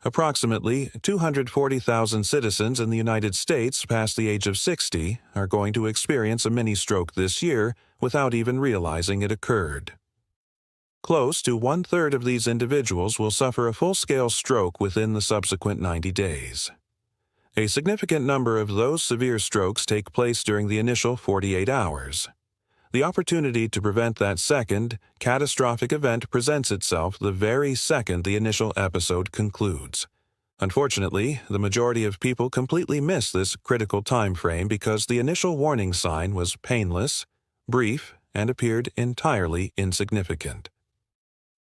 Approximately 240,000 citizens in the United States past the age of 60 are going to experience a mini-stroke this year without even realizing it occurred. Close to one-third of these individuals will suffer a full-scale stroke within the subsequent 90 days. A significant number of those severe strokes take place during the initial 48 hours. The opportunity to prevent that second, catastrophic event presents itself the very second the initial episode concludes. Unfortunately, the majority of people completely miss this critical time frame because the initial warning sign was painless, brief, and appeared entirely insignificant.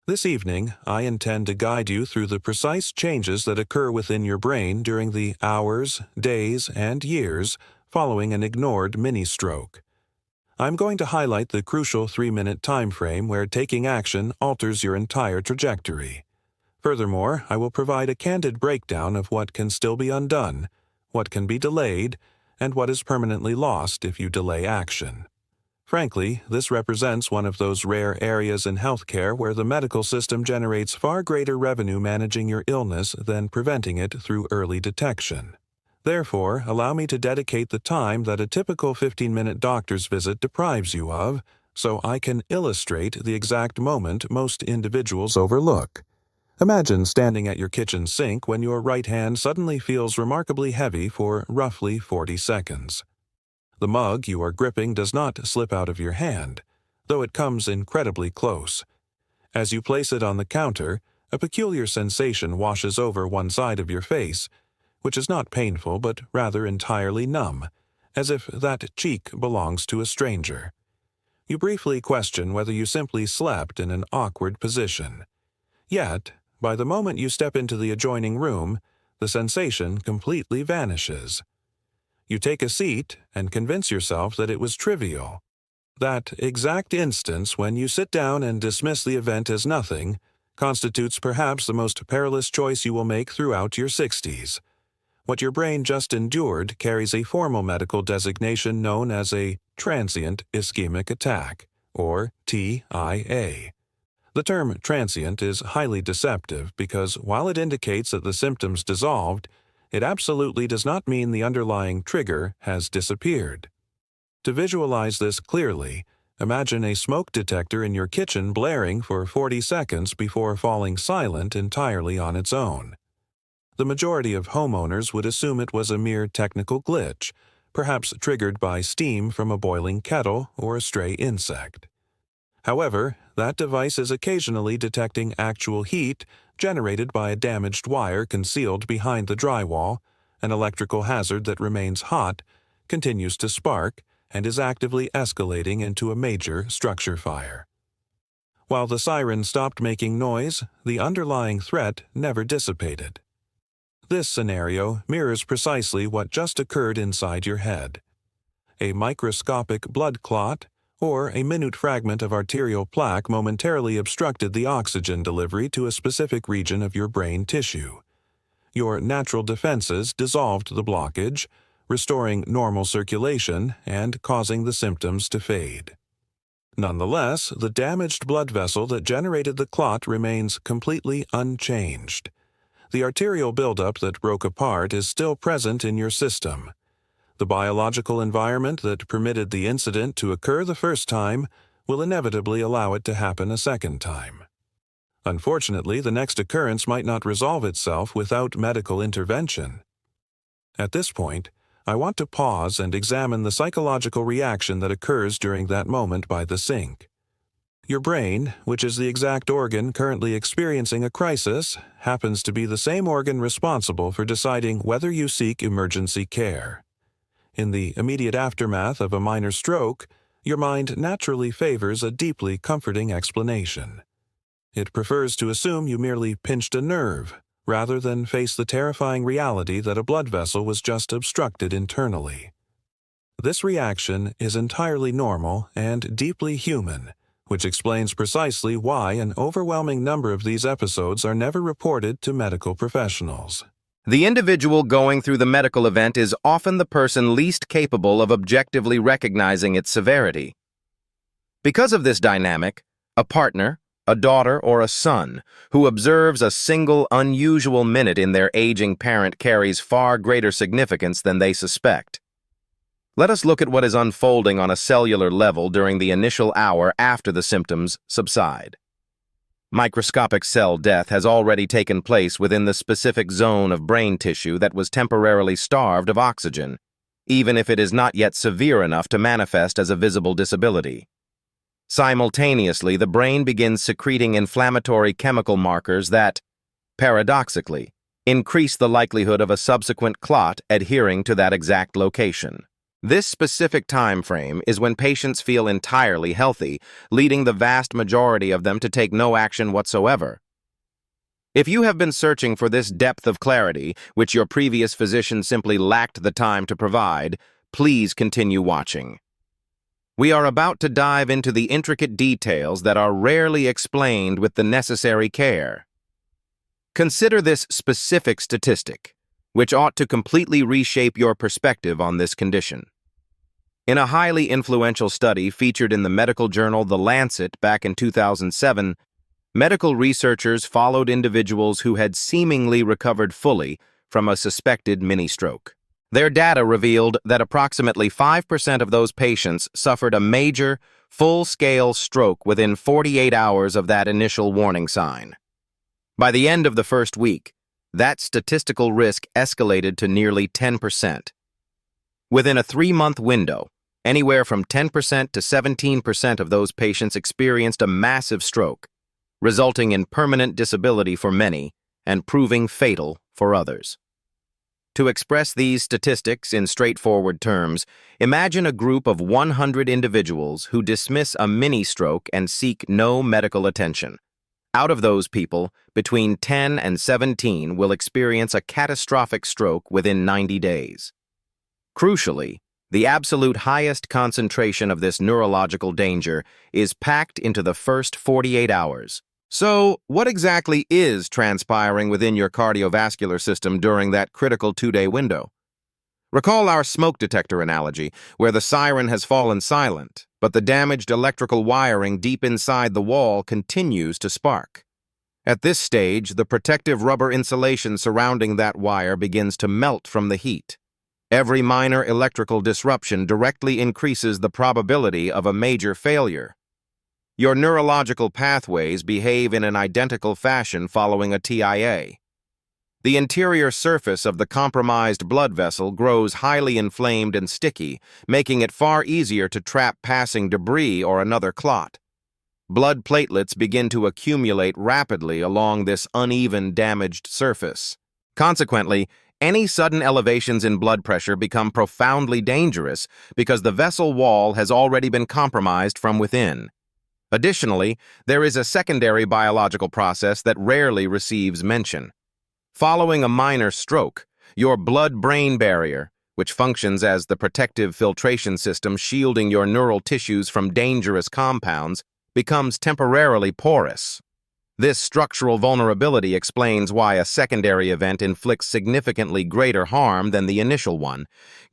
This evening, I intend to guide you through the precise changes that occur within your brain during the hours, days, and years following an ignored mini-stroke. I'm going to highlight the crucial 3-minute time frame where taking action alters your entire trajectory. Furthermore, I will provide a candid breakdown of what can still be undone, what can be delayed, and what is permanently lost if you delay action. Frankly, this represents one of those rare areas in healthcare where the medical system generates far greater revenue managing your illness than preventing it through early detection. Therefore, allow me to dedicate the time that a typical 15-minute doctor's visit deprives you of, so I can illustrate the exact moment most individuals overlook. Imagine standing at your kitchen sink when your right hand suddenly feels remarkably heavy for roughly 40 seconds. The mug you are gripping does not slip out of your hand, though it comes incredibly close. As you place it on the counter, a peculiar sensation washes over one side of your face, which is not painful but rather entirely numb, as if that cheek belongs to a stranger. You briefly question whether you simply slept in an awkward position. Yet, by the moment you step into the adjoining room, the sensation completely vanishes. You take a seat and convince yourself that it was trivial. That exact instance when you sit down and dismiss the event as nothing constitutes perhaps the most perilous choice you will make throughout your 60s. What your brain just endured carries a formal medical designation known as a transient ischemic attack, or TIA. The term transient is highly deceptive because while it indicates that the symptoms dissolved, it absolutely does not mean the underlying trigger has disappeared. To visualize this clearly, imagine a smoke detector in your kitchen blaring for 40 seconds before falling silent entirely on its own. The majority of homeowners would assume it was a mere technical glitch, perhaps triggered by steam from a boiling kettle or a stray insect. However, that device is occasionally detecting actual heat generated by a damaged wire concealed behind the drywall, an electrical hazard that remains hot, continues to spark, and is actively escalating into a major structure fire. While the siren stopped making noise, the underlying threat never dissipated. This scenario mirrors precisely what just occurred inside your head. A microscopic blood clot or a minute fragment of arterial plaque momentarily obstructed the oxygen delivery to a specific region of your brain tissue. Your natural defenses dissolved the blockage, restoring normal circulation and causing the symptoms to fade. Nonetheless, the damaged blood vessel that generated the clot remains completely unchanged. The arterial buildup that broke apart is still present in your system. The biological environment that permitted the incident to occur the first time will inevitably allow it to happen a second time. Unfortunately, the next occurrence might not resolve itself without medical intervention. At this point, I want to pause and examine the psychological reaction that occurs during that moment by the sink. Your brain, which is the exact organ currently experiencing a crisis, happens to be the same organ responsible for deciding whether you seek emergency care. In the immediate aftermath of a minor stroke, your mind naturally favors a deeply comforting explanation. It prefers to assume you merely pinched a nerve, rather than face the terrifying reality that a blood vessel was just obstructed internally. This reaction is entirely normal and deeply human, which explains precisely why an overwhelming number of these episodes are never reported to medical professionals. The individual going through the medical event is often the person least capable of objectively recognizing its severity. Because of this dynamic, a partner, a daughter, or a son who observes a single unusual minute in their aging parent carries far greater significance than they suspect. Let us look at what is unfolding on a cellular level during the initial hour after the symptoms subside. Microscopic cell death has already taken place within the specific zone of brain tissue that was temporarily starved of oxygen, even if it is not yet severe enough to manifest as a visible disability. Simultaneously, the brain begins secreting inflammatory chemical markers that, paradoxically, increase the likelihood of a subsequent clot adhering to that exact location. This specific time frame is when patients feel entirely healthy, leading the vast majority of them to take no action whatsoever. If you have been searching for this depth of clarity, which your previous physician simply lacked the time to provide, please continue watching. We are about to dive into the intricate details that are rarely explained with the necessary care. Consider this specific statistic, which ought to completely reshape your perspective on this condition. In a highly influential study featured in the medical journal The Lancet back in 2007, medical researchers followed individuals who had seemingly recovered fully from a suspected mini-stroke. Their data revealed that approximately 5% of those patients suffered a major, full-scale stroke within 48 hours of that initial warning sign. By the end of the first week, that statistical risk escalated to nearly 10%. Within a 3-month window, anywhere from 10% to 17% of those patients experienced a massive stroke, resulting in permanent disability for many and proving fatal for others. To express these statistics in straightforward terms, imagine a group of 100 individuals who dismiss a mini-stroke and seek no medical attention. Out of those people, between 10 and 17 will experience a catastrophic stroke within 90 days. Crucially, the absolute highest concentration of this neurological danger is packed into the first 48 hours. So, what exactly is transpiring within your cardiovascular system during that critical 2-day window? Recall our smoke detector analogy, where the siren has fallen silent, but the damaged electrical wiring deep inside the wall continues to spark. At this stage, the protective rubber insulation surrounding that wire begins to melt from the heat. Every minor electrical disruption directly increases the probability of a major failure. Your neurological pathways behave in an identical fashion following a TIA. The interior surface of the compromised blood vessel grows highly inflamed and sticky, making it far easier to trap passing debris or another clot. Blood platelets begin to accumulate rapidly along this uneven, damaged surface. Consequently, any sudden elevations in blood pressure become profoundly dangerous because the vessel wall has already been compromised from within. Additionally, there is a secondary biological process that rarely receives mention. Following a minor stroke, your blood-brain barrier, which functions as the protective filtration system shielding your neural tissues from dangerous compounds, becomes temporarily porous. This structural vulnerability explains why a secondary event inflicts significantly greater harm than the initial one,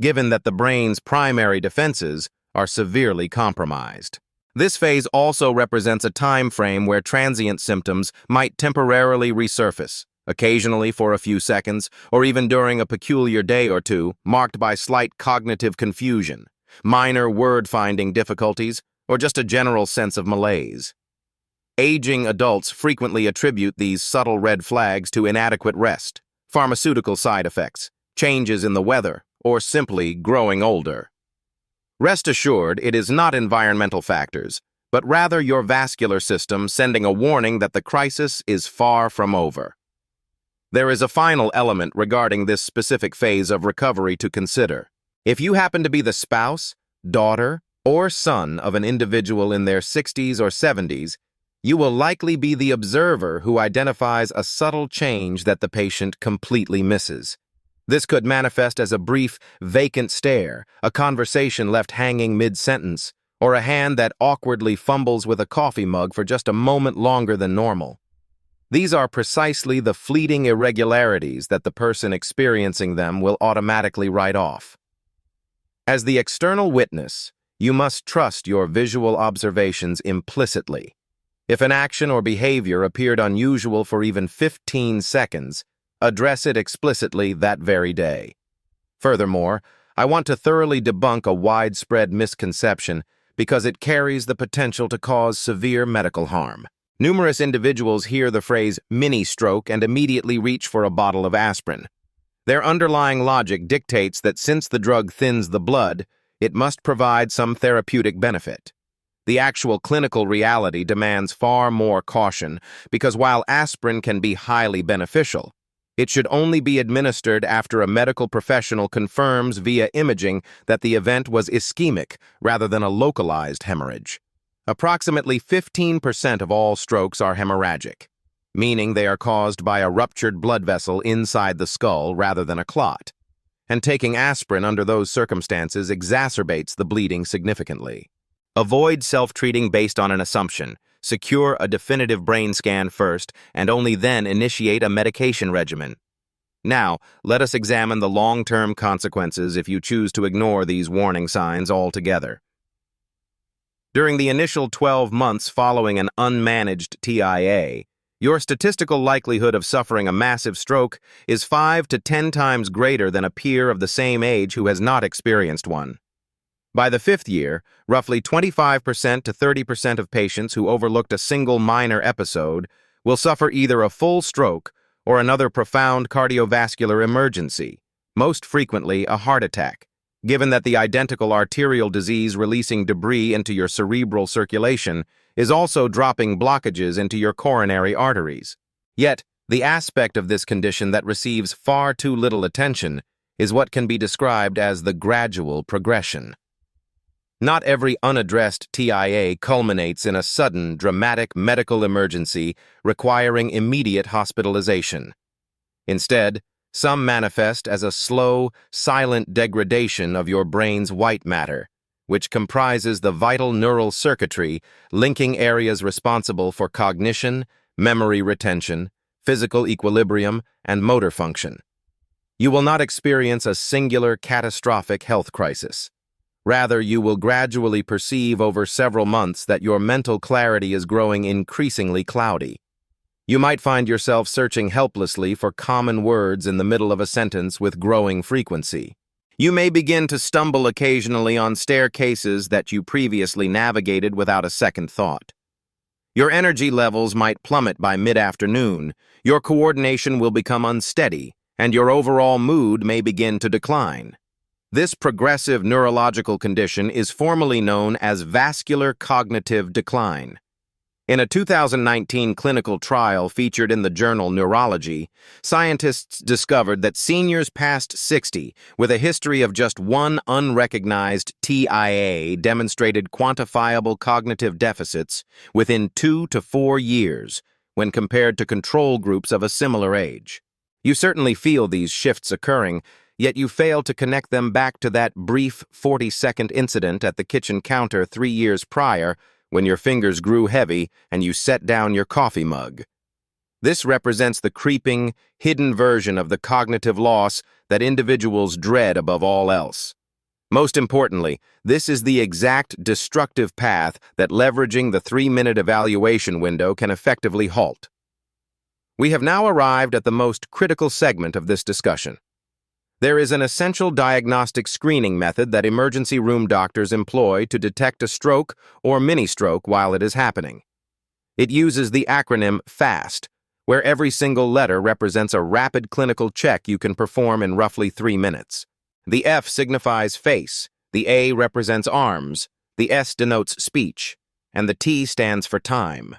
given that the brain's primary defenses are severely compromised. This phase also represents a time frame where transient symptoms might temporarily resurface, occasionally for a few seconds, or even during a peculiar day or two, marked by slight cognitive confusion, minor word-finding difficulties, or just a general sense of malaise. Aging adults frequently attribute these subtle red flags to inadequate rest, pharmaceutical side effects, changes in the weather, or simply growing older. Rest assured, it is not environmental factors, but rather your vascular system sending a warning that the crisis is far from over. There is a final element regarding this specific phase of recovery to consider. If you happen to be the spouse, daughter, or son of an individual in their 60s or 70s, you will likely be the observer who identifies a subtle change that the patient completely misses. This could manifest as a brief, vacant stare, a conversation left hanging mid-sentence, or a hand that awkwardly fumbles with a coffee mug for just a moment longer than normal. These are precisely the fleeting irregularities that the person experiencing them will automatically write off. As the external witness, you must trust your visual observations implicitly. If an action or behavior appeared unusual for even 15 seconds, address it explicitly that very day. Furthermore, I want to thoroughly debunk a widespread misconception because it carries the potential to cause severe medical harm. Numerous individuals hear the phrase mini-stroke and immediately reach for a bottle of aspirin. Their underlying logic dictates that since the drug thins the blood, it must provide some therapeutic benefit. The actual clinical reality demands far more caution because while aspirin can be highly beneficial, it should only be administered after a medical professional confirms via imaging that the event was ischemic rather than a localized hemorrhage. Approximately 15% of all strokes are hemorrhagic, meaning they are caused by a ruptured blood vessel inside the skull rather than a clot, and taking aspirin under those circumstances exacerbates the bleeding significantly. Avoid self-treating based on an assumption. Secure a definitive brain scan first, and only then initiate a medication regimen. Now, let us examine the long-term consequences if you choose to ignore these warning signs altogether. During the initial 12 months following an unmanaged TIA, your statistical likelihood of suffering a massive stroke is 5 to 10 times greater than a peer of the same age who has not experienced one. By the 5th year, roughly 25% to 30% of patients who overlooked a single minor episode will suffer either a full stroke or another profound cardiovascular emergency, most frequently a heart attack, given that the identical arterial disease releasing debris into your cerebral circulation is also dropping blockages into your coronary arteries. Yet, the aspect of this condition that receives far too little attention is what can be described as the gradual progression. Not every unaddressed TIA culminates in a sudden, dramatic medical emergency requiring immediate hospitalization. Instead, some manifest as a slow, silent degradation of your brain's white matter, which comprises the vital neural circuitry linking areas responsible for cognition, memory retention, physical equilibrium, and motor function. You will not experience a singular catastrophic health crisis. Rather, you will gradually perceive over several months that your mental clarity is growing increasingly cloudy. You might find yourself searching helplessly for common words in the middle of a sentence with growing frequency. You may begin to stumble occasionally on staircases that you previously navigated without a second thought. Your energy levels might plummet by mid-afternoon, your coordination will become unsteady, and your overall mood may begin to decline. This progressive neurological condition is formally known as vascular cognitive decline. In a 2019 clinical trial featured in the journal Neurology, scientists discovered that seniors past 60 with a history of just one unrecognized TIA demonstrated quantifiable cognitive deficits within 2 to 4 years when compared to control groups of a similar age. You certainly feel these shifts occurring, yet you fail to connect them back to that brief 40-second incident at the kitchen counter 3 years prior when your fingers grew heavy and you set down your coffee mug. This represents the creeping, hidden version of the cognitive loss that individuals dread above all else. Most importantly, this is the exact destructive path that leveraging the 3-minute evaluation window can effectively halt. We have now arrived at the most critical segment of this discussion. There is an essential diagnostic screening method that emergency room doctors employ to detect a stroke or mini-stroke while it is happening. It uses the acronym FAST, where every single letter represents a rapid clinical check you can perform in roughly 3 minutes. The F signifies face, the A represents arms, the S denotes speech, and the T stands for time.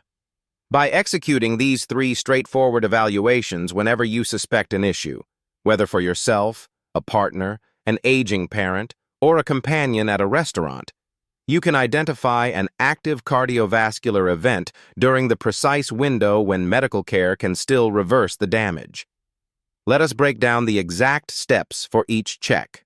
By executing these 3 straightforward evaluations whenever you suspect an issue, whether for yourself, a partner, an aging parent, or a companion at a restaurant, you can identify an active cardiovascular event during the precise window when medical care can still reverse the damage. Let us break down the exact steps for each check.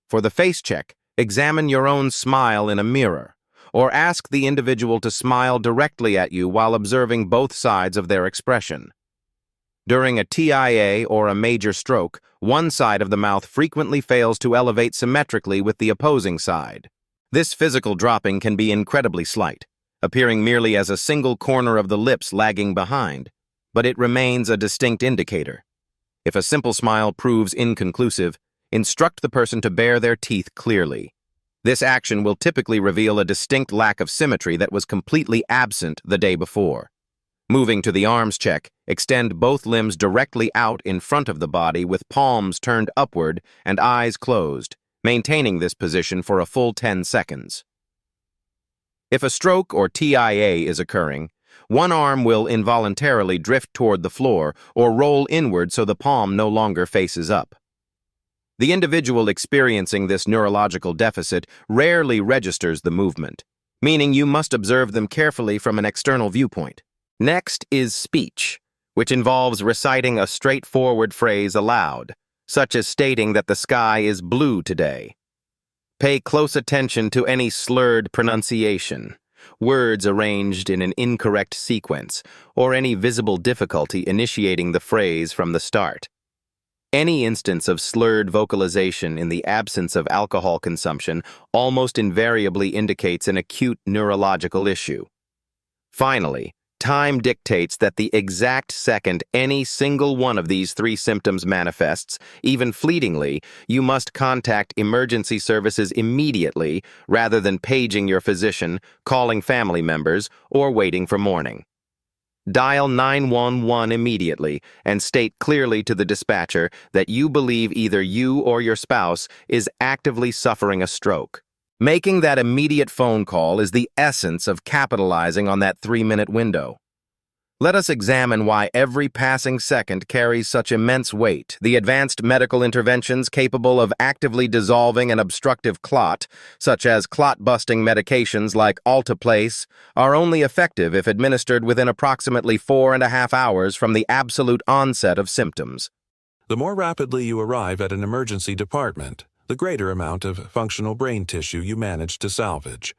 For the face check, examine your own smile in a mirror, or ask the individual to smile directly at you while observing both sides of their expression. During a TIA or a major stroke, one side of the mouth frequently fails to elevate symmetrically with the opposing side. This physical dropping can be incredibly slight, appearing merely as a single corner of the lips lagging behind, but it remains a distinct indicator. If a simple smile proves inconclusive, instruct the person to bare their teeth clearly. This action will typically reveal a distinct lack of symmetry that was completely absent the day before. Moving to the arms check, extend both limbs directly out in front of the body with palms turned upward and eyes closed, maintaining this position for a full 10 seconds. If a stroke or TIA is occurring, one arm will involuntarily drift toward the floor or roll inward so the palm no longer faces up. The individual experiencing this neurological deficit rarely registers the movement, meaning you must observe them carefully from an external viewpoint. Next is speech, which involves reciting a straightforward phrase aloud, such as stating that the sky is blue today. Pay close attention to any slurred pronunciation, words arranged in an incorrect sequence, or any visible difficulty initiating the phrase from the start. Any instance of slurred vocalization in the absence of alcohol consumption almost invariably indicates an acute neurological issue. Finally, time dictates that the exact second any single one of these three symptoms manifests, even fleetingly, you must contact emergency services immediately rather than paging your physician, calling family members, or waiting for morning. Dial 911 immediately and state clearly to the dispatcher that you believe either you or your spouse is actively suffering a stroke. Making that immediate phone call is the essence of capitalizing on that 3-minute window. Let us examine why every passing second carries such immense weight. The advanced medical interventions capable of actively dissolving an obstructive clot, such as clot-busting medications like alteplase, are only effective if administered within approximately 4.5 hours from the absolute onset of symptoms. The more rapidly you arrive at an emergency department, the greater amount of functional brain tissue you manage to salvage.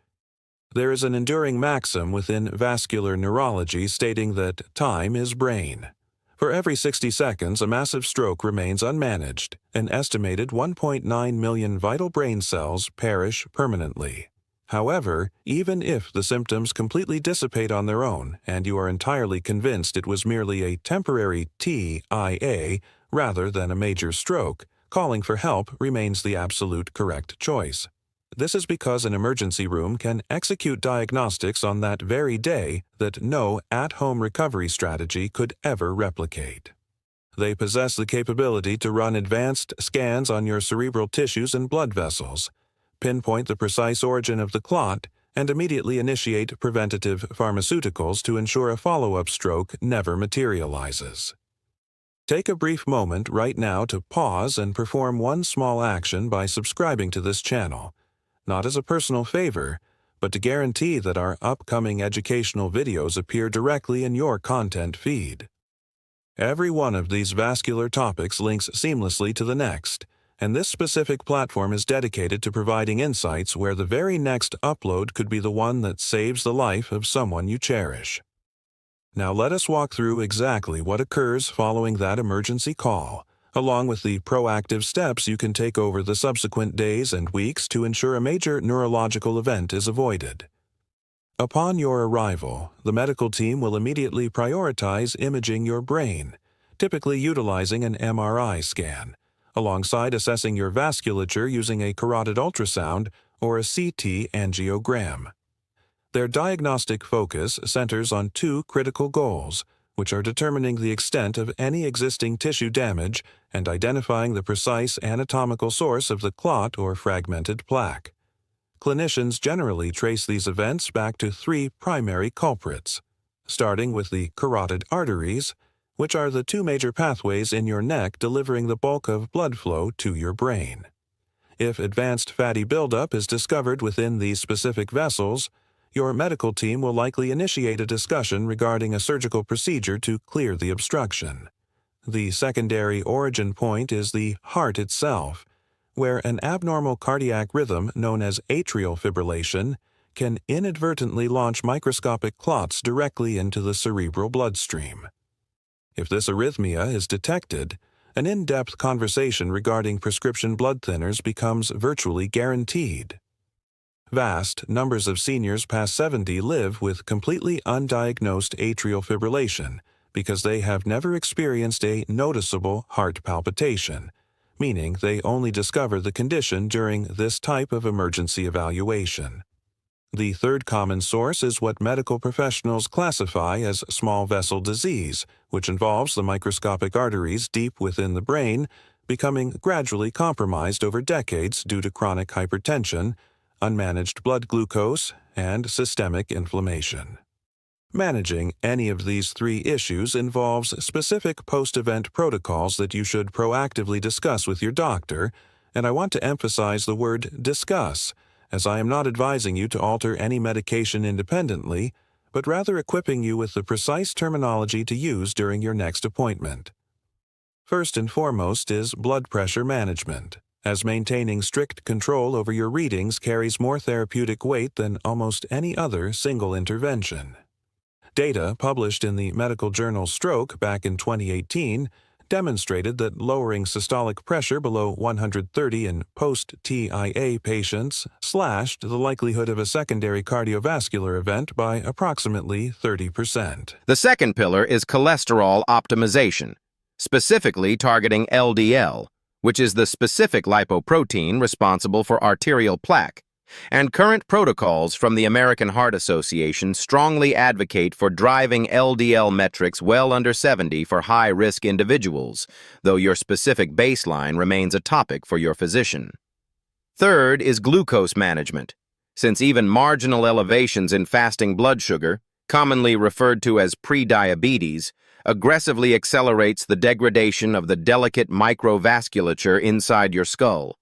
There is an enduring maxim within vascular neurology stating that time is brain. For every 60 seconds, a massive stroke remains unmanaged. An estimated 1.9 million vital brain cells perish permanently. However, even if the symptoms completely dissipate on their own and you are entirely convinced it was merely a temporary TIA rather than a major stroke, calling for help remains the absolute correct choice. This is because an emergency room can execute diagnostics on that very day that no at-home recovery strategy could ever replicate. They possess the capability to run advanced scans on your cerebral tissues and blood vessels, pinpoint the precise origin of the clot, and immediately initiate preventative pharmaceuticals to ensure a follow-up stroke never materializes. Take a brief moment right now to pause and perform one small action by subscribing to this channel, not as a personal favor, but to guarantee that our upcoming educational videos appear directly in your content feed. Every one of these vascular topics links seamlessly to the next, and this specific platform is dedicated to providing insights where the very next upload could be the one that saves the life of someone you cherish. Now let us walk through exactly what occurs following that emergency call, along with the proactive steps you can take over the subsequent days and weeks to ensure a major neurological event is avoided. Upon your arrival, the medical team will immediately prioritize imaging your brain, typically utilizing an MRI scan, alongside assessing your vasculature using a carotid ultrasound or a CT angiogram. Their diagnostic focus centers on two critical goals, which are determining the extent of any existing tissue damage and identifying the precise anatomical source of the clot or fragmented plaque. Clinicians generally trace these events back to three primary culprits, starting with the carotid arteries, which are the two major pathways in your neck delivering the bulk of blood flow to your brain. If advanced fatty buildup is discovered within these specific vessels, your medical team will likely initiate a discussion regarding a surgical procedure to clear the obstruction. The secondary origin point is the heart itself, where an abnormal cardiac rhythm known as atrial fibrillation can inadvertently launch microscopic clots directly into the cerebral bloodstream. If this arrhythmia is detected, an in-depth conversation regarding prescription blood thinners becomes virtually guaranteed. Vast numbers of seniors past 70 live with completely undiagnosed atrial fibrillation because they have never experienced a noticeable heart palpitation, meaning they only discover the condition during this type of emergency evaluation. The third common source is what medical professionals classify as small vessel disease, which involves the microscopic arteries deep within the brain becoming gradually compromised over decades due to chronic hypertension, unmanaged blood glucose, and systemic inflammation. Managing any of these three issues involves specific post-event protocols that you should proactively discuss with your doctor, and I want to emphasize the word discuss, as I am not advising you to alter any medication independently, but rather equipping you with the precise terminology to use during your next appointment. First and foremost is blood pressure management, as maintaining strict control over your readings carries more therapeutic weight than almost any other single intervention. Data published in the medical journal Stroke back in 2018 demonstrated that lowering systolic pressure below 130 in post-TIA patients slashed the likelihood of a secondary cardiovascular event by approximately 30%. The second pillar is cholesterol optimization, specifically targeting LDL, which is the specific lipoprotein responsible for arterial plaque, and current protocols from the American Heart Association strongly advocate for driving LDL metrics well under 70 for high-risk individuals, though your specific baseline remains a topic for your physician. Third is glucose management, since even marginal elevations in fasting blood sugar, commonly referred to as prediabetes, aggressively accelerates the degradation of the delicate microvasculature inside your skull.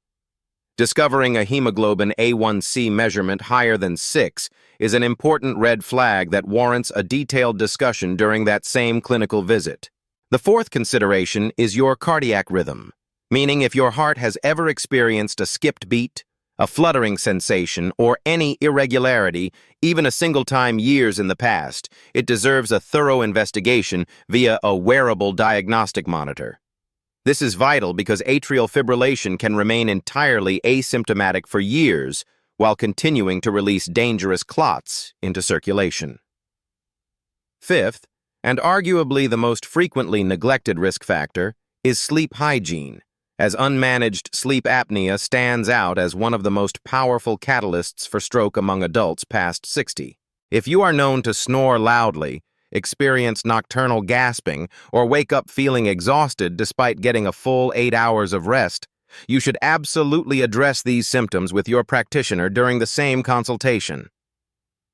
Discovering a hemoglobin A1C measurement higher than 6 is an important red flag that warrants a detailed discussion during that same clinical visit. The fourth consideration is your cardiac rhythm, meaning if your heart has ever experienced a skipped beat, a fluttering sensation, or any irregularity, even a single time years in the past, it deserves a thorough investigation via a wearable diagnostic monitor. This is vital because atrial fibrillation can remain entirely asymptomatic for years while continuing to release dangerous clots into circulation. Fifth, and arguably the most frequently neglected risk factor, is sleep hygiene, as unmanaged sleep apnea stands out as one of the most powerful catalysts for stroke among adults past 60. If you are known to snore loudly, experience nocturnal gasping, or wake up feeling exhausted despite getting a full 8 hours of rest, you should absolutely address these symptoms with your practitioner during the same consultation.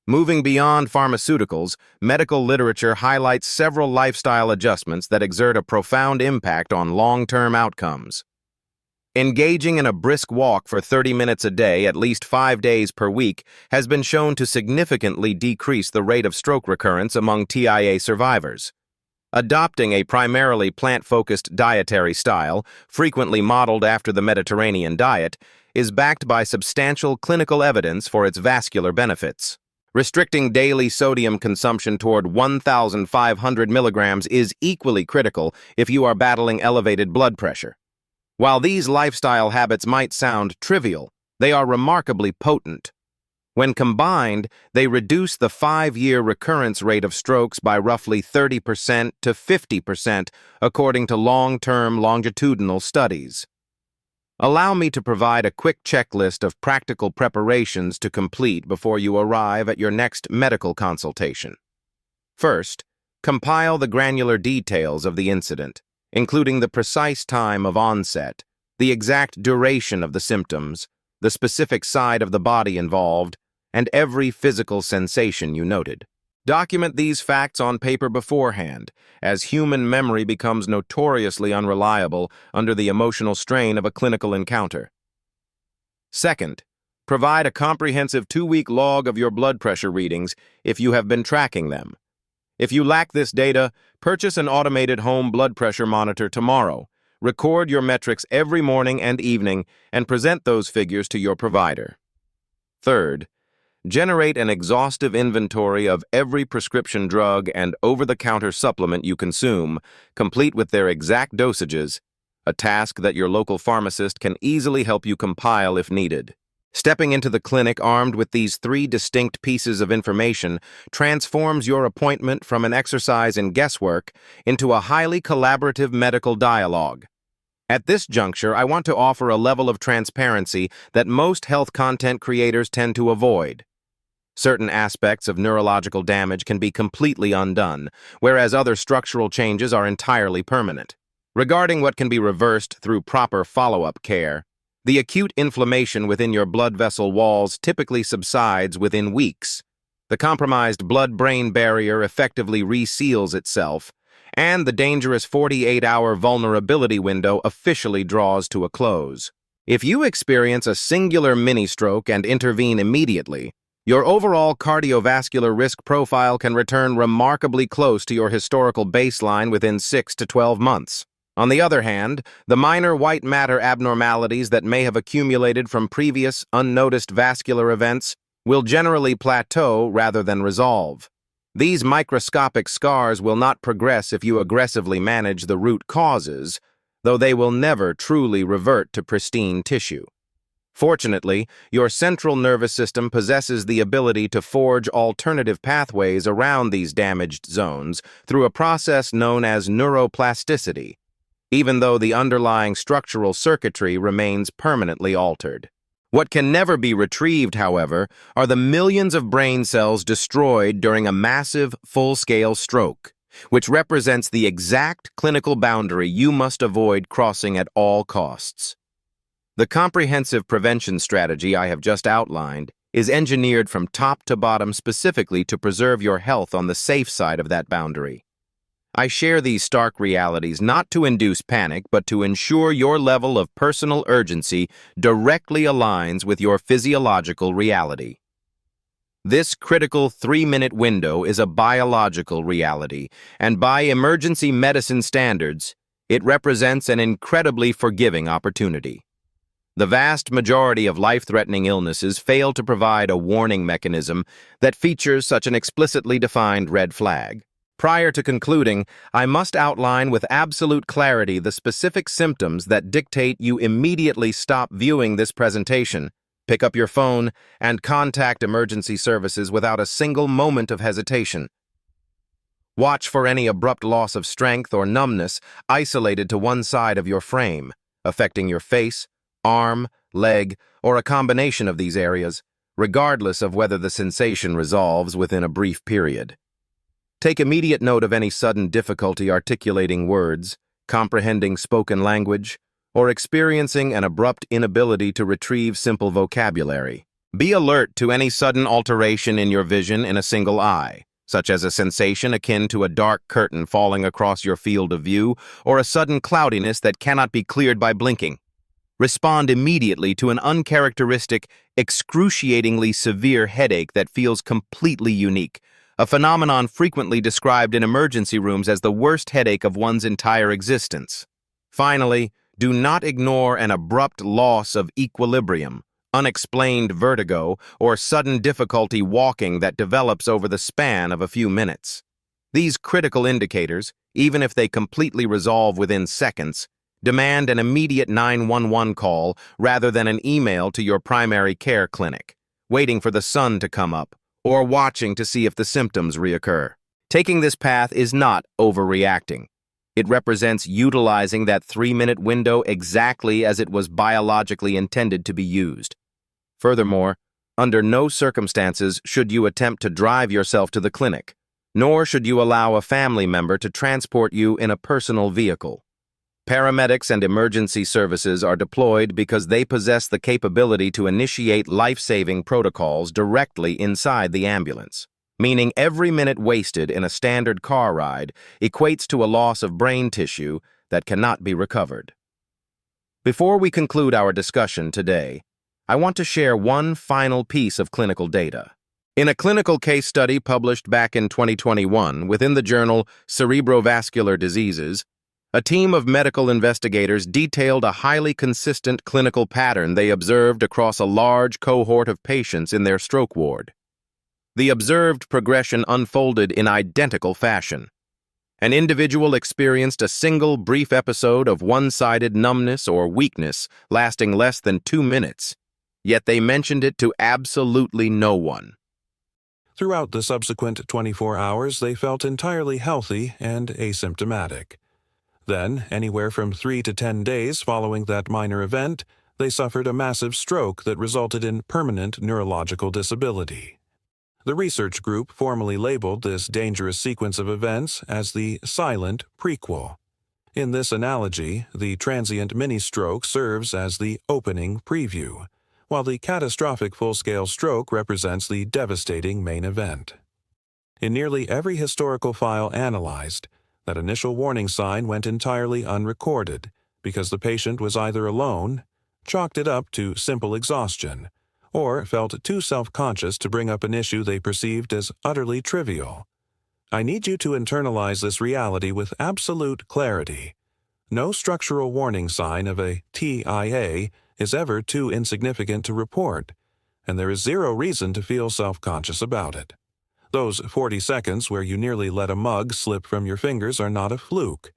Moving beyond pharmaceuticals, medical literature highlights several lifestyle adjustments that exert a profound impact on long-term outcomes. Engaging in a brisk walk for 30 minutes a day at least 5 days per week has been shown to significantly decrease the rate of stroke recurrence among TIA survivors. Adopting a primarily plant-focused dietary style, frequently modeled after the Mediterranean diet, is backed by substantial clinical evidence for its vascular benefits. Restricting daily sodium consumption toward 1,500 milligrams is equally critical if you are battling elevated blood pressure. While these lifestyle habits might sound trivial, they are remarkably potent. When combined, they reduce the 5-year recurrence rate of strokes by roughly 30% to 50%, according to long-term longitudinal studies. Allow me to provide a quick checklist of practical preparations to complete before you arrive at your next medical consultation. First, compile the granular details of the incident, including the precise time of onset, the exact duration of the symptoms, the specific side of the body involved, and every physical sensation you noted. Document these facts on paper beforehand, as human memory becomes notoriously unreliable under the emotional strain of a clinical encounter. Second, provide a comprehensive 2-week log of your blood pressure readings if you have been tracking them. If you lack this data, purchase an automated home blood pressure monitor tomorrow. Record your metrics every morning and evening and present those figures to your provider. Third, generate an exhaustive inventory of every prescription drug and over-the-counter supplement you consume, complete with their exact dosages, a task that your local pharmacist can easily help you compile if needed. Stepping into the clinic armed with these three distinct pieces of information transforms your appointment from an exercise in guesswork into a highly collaborative medical dialogue. At this juncture, I want to offer a level of transparency that most health content creators tend to avoid. Certain aspects of neurological damage can be completely undone, whereas other structural changes are entirely permanent. Regarding what can be reversed through proper follow-up care, the acute inflammation within your blood vessel walls typically subsides within weeks. The compromised blood-brain barrier effectively reseals itself, and the dangerous 48-hour vulnerability window officially draws to a close. If you experience a singular mini-stroke and intervene immediately, your overall cardiovascular risk profile can return remarkably close to your historical baseline within 6 to 12 months. On the other hand, the minor white matter abnormalities that may have accumulated from previous unnoticed vascular events will generally plateau rather than resolve. These microscopic scars will not progress if you aggressively manage the root causes, though they will never truly revert to pristine tissue. Fortunately, your central nervous system possesses the ability to forge alternative pathways around these damaged zones through a process known as neuroplasticity, even though the underlying structural circuitry remains permanently altered. What can never be retrieved, however, are the millions of brain cells destroyed during a massive, full-scale stroke, which represents the exact clinical boundary you must avoid crossing at all costs. The comprehensive prevention strategy I have just outlined is engineered from top to bottom specifically to preserve your health on the safe side of that boundary. I share these stark realities not to induce panic, but to ensure your level of personal urgency directly aligns with your physiological reality. This critical 3-minute window is a biological reality, and by emergency medicine standards, it represents an incredibly forgiving opportunity. The vast majority of life-threatening illnesses fail to provide a warning mechanism that features such an explicitly defined red flag. Prior to concluding, I must outline with absolute clarity the specific symptoms that dictate you immediately stop viewing this presentation, pick up your phone, and contact emergency services without a single moment of hesitation. Watch for any abrupt loss of strength or numbness isolated to one side of your frame, affecting your face, arm, leg, or a combination of these areas, regardless of whether the sensation resolves within a brief period. Take immediate note of any sudden difficulty articulating words, comprehending spoken language, or experiencing an abrupt inability to retrieve simple vocabulary. Be alert to any sudden alteration in your vision in a single eye, such as a sensation akin to a dark curtain falling across your field of view or a sudden cloudiness that cannot be cleared by blinking. Respond immediately to an uncharacteristic, excruciatingly severe headache that feels completely unique, a phenomenon frequently described in emergency rooms as the worst headache of one's entire existence. Finally, do not ignore an abrupt loss of equilibrium, unexplained vertigo, or sudden difficulty walking that develops over the span of a few minutes. These critical indicators, even if they completely resolve within seconds, demand an immediate 911 call rather than an email to your primary care clinic, waiting for the sun to come up, or watching to see if the symptoms reoccur. Taking this path is not overreacting. It represents utilizing that 3-minute window exactly as it was biologically intended to be used. Furthermore, under no circumstances should you attempt to drive yourself to the clinic, nor should you allow a family member to transport you in a personal vehicle. Paramedics and emergency services are deployed because they possess the capability to initiate life-saving protocols directly inside the ambulance, meaning every minute wasted in a standard car ride equates to a loss of brain tissue that cannot be recovered. Before we conclude our discussion today, I want to share one final piece of clinical data. In a clinical case study published back in 2021 within the journal Cerebrovascular Diseases, a team of medical investigators detailed a highly consistent clinical pattern they observed across a large cohort of patients in their stroke ward. The observed progression unfolded in identical fashion. An individual experienced a single brief episode of one-sided numbness or weakness lasting less than 2 minutes, yet they mentioned it to absolutely no one. Throughout the subsequent 24 hours, they felt entirely healthy and asymptomatic. Then, anywhere from 3 to 10 days following that minor event, they suffered a massive stroke that resulted in permanent neurological disability. The research group formally labeled this dangerous sequence of events as the silent prequel. In this analogy, the transient mini-stroke serves as the opening preview, while the catastrophic full-scale stroke represents the devastating main event. In nearly every historical file analyzed, that initial warning sign went entirely unrecorded because the patient was either alone, chalked it up to simple exhaustion, or felt too self-conscious to bring up an issue they perceived as utterly trivial. I need you to internalize this reality with absolute clarity. No structural warning sign of a TIA is ever too insignificant to report, and there is zero reason to feel self-conscious about it. Those 40 seconds where you nearly let a mug slip from your fingers are not a fluke.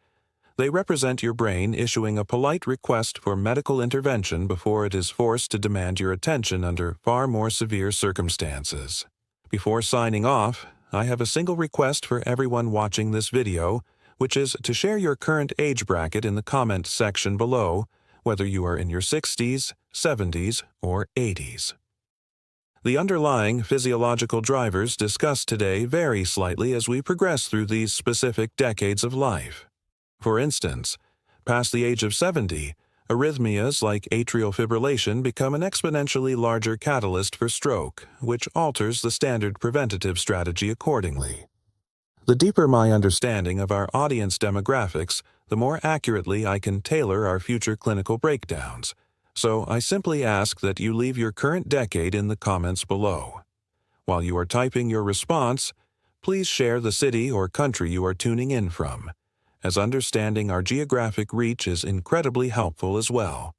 They represent your brain issuing a polite request for medical intervention before it is forced to demand your attention under far more severe circumstances. Before signing off, I have a single request for everyone watching this video, which is to share your current age bracket in the comment section below, whether you are in your 60s, 70s, or 80s. The underlying physiological drivers discussed today vary slightly as we progress through these specific decades of life. For instance, past the age of 70, arrhythmias like atrial fibrillation become an exponentially larger catalyst for stroke, which alters the standard preventative strategy accordingly. The deeper my understanding of our audience demographics, the more accurately I can tailor our future clinical breakdowns, so I simply ask that you leave your current decade in the comments below. While you are typing your response, please share the city or country you are tuning in from, as understanding our geographic reach is incredibly helpful as well.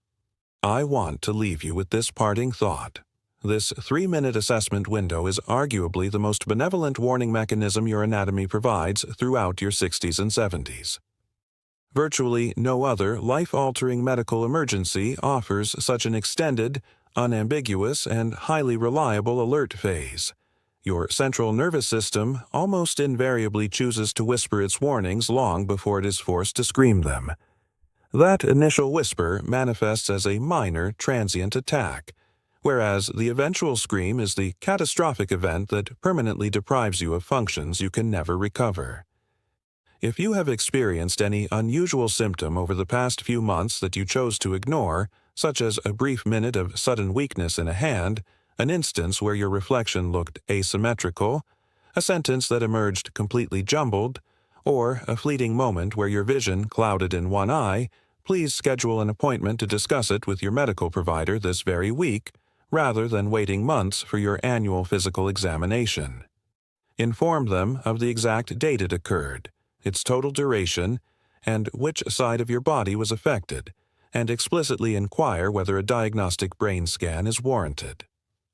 I want to leave you with this parting thought. This 3-minute assessment window is arguably the most benevolent warning mechanism your anatomy provides throughout your 60s and 70s. Virtually no other life-altering medical emergency offers such an extended, unambiguous, and highly reliable alert phase. Your central nervous system almost invariably chooses to whisper its warnings long before it is forced to scream them. That initial whisper manifests as a minor, transient attack, whereas the eventual scream is the catastrophic event that permanently deprives you of functions you can never recover. If you have experienced any unusual symptom over the past few months that you chose to ignore, such as a brief minute of sudden weakness in a hand, an instance where your reflection looked asymmetrical, a sentence that emerged completely jumbled, or a fleeting moment where your vision clouded in one eye, please schedule an appointment to discuss it with your medical provider this very week, rather than waiting months for your annual physical examination. Inform them of the exact date it occurred, its total duration, and which side of your body was affected, and explicitly inquire whether a diagnostic brain scan is warranted.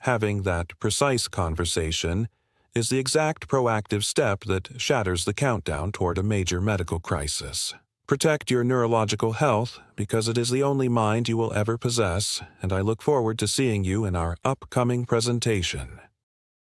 Having that precise conversation is the exact proactive step that shatters the countdown toward a major medical crisis. Protect your neurological health because it is the only mind you will ever possess, and I look forward to seeing you in our upcoming presentation.